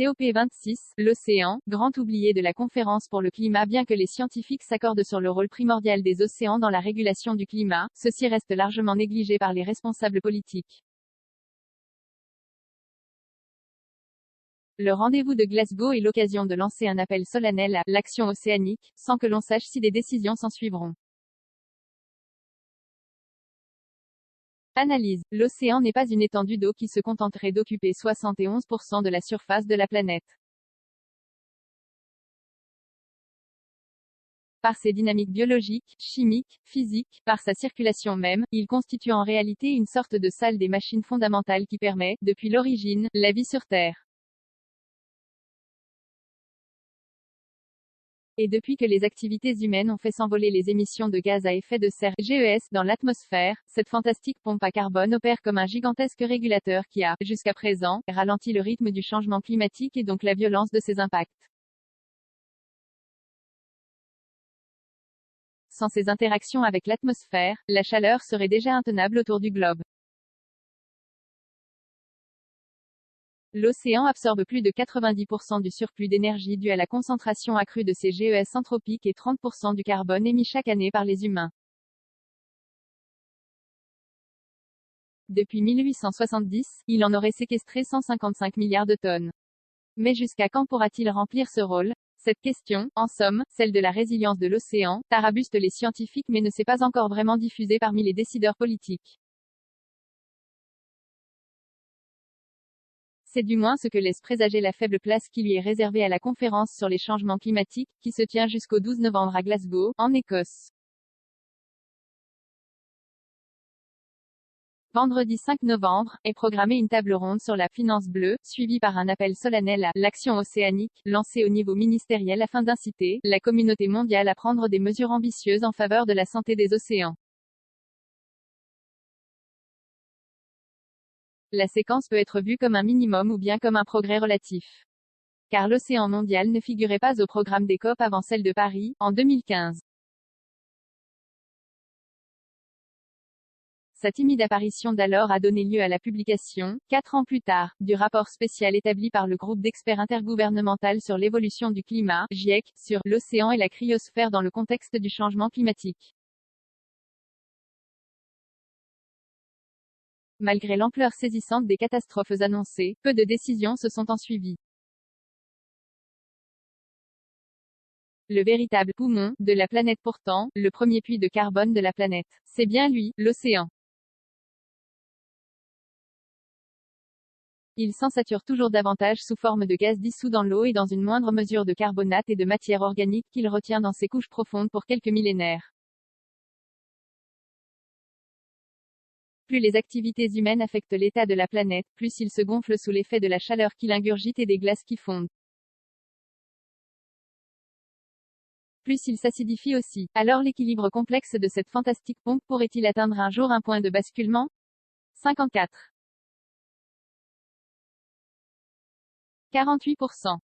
COP26, l'océan, grand oublié de la conférence pour le climat. Bien que les scientifiques s'accordent sur le rôle primordial des océans dans la régulation du climat, ceux-ci restent largement négligés par les responsables politiques. Le rendez-vous de Glasgow est l'occasion de lancer un appel solennel à l'action océanique, sans que l'on sache si des décisions s'en suivront. Analyse. L'océan n'est pas une étendue d'eau qui se contenterait d'occuper 71% de la surface de la planète. Par ses dynamiques biologiques, chimiques, physiques, par sa circulation même, il constitue en réalité une sorte de salle des machines fondamentales qui permet, depuis l'origine, la vie sur Terre. Et depuis que les activités humaines ont fait s'envoler les émissions de gaz à effet de serre, GES, dans l'atmosphère, cette fantastique pompe à carbone opère comme un gigantesque régulateur qui a, jusqu'à présent, ralenti le rythme du changement climatique et donc la violence de ses impacts. Sans ces interactions avec l'atmosphère, la chaleur serait déjà intenable autour du globe. L'océan absorbe plus de 90% du surplus d'énergie dû à la concentration accrue de ces GES anthropiques et 30% du carbone émis chaque année par les humains. Depuis 1870, il en aurait séquestré 155 milliards de tonnes. Mais jusqu'à quand pourra-t-il remplir ce rôle? Cette question, en somme, celle de la résilience de l'océan, tarabuste les scientifiques mais ne s'est pas encore vraiment diffusée parmi les décideurs politiques. C'est du moins ce que laisse présager la faible place qui lui est réservée à la conférence sur les changements climatiques, qui se tient jusqu'au 12 novembre à Glasgow, en Écosse. Vendredi 5 novembre, est programmée une table ronde sur la finance bleue, suivie par un appel solennel à l'action océanique, lancé au niveau ministériel afin d'inciter la communauté mondiale à prendre des mesures ambitieuses en faveur de la santé des océans. La séquence peut être vue comme un minimum ou bien comme un progrès relatif. Car l'océan mondial ne figurait pas au programme des COP avant celle de Paris, en 2015. Sa timide apparition d'alors a donné lieu à la publication, 4 ans plus tard, du rapport spécial établi par le groupe d'experts intergouvernemental sur l'évolution du climat, GIEC, sur l'océan et la cryosphère dans le contexte du changement climatique. Malgré l'ampleur saisissante des catastrophes annoncées, peu de décisions se sont ensuivies. Le véritable poumon de la planète pourtant, le premier puits de carbone de la planète, c'est bien lui, l'océan. Il s'en sature toujours davantage sous forme de gaz dissous dans l'eau et dans une moindre mesure de carbonate et de matière organique qu'il retient dans ses couches profondes pour quelques millénaires. Plus les activités humaines affectent l'état de la planète, plus il se gonfle sous l'effet de la chaleur qu'il ingurgite et des glaces qui fondent. Plus il s'acidifie aussi. Alors l'équilibre complexe de cette fantastique pompe pourrait-il atteindre un jour un point de basculement? 54. 48%.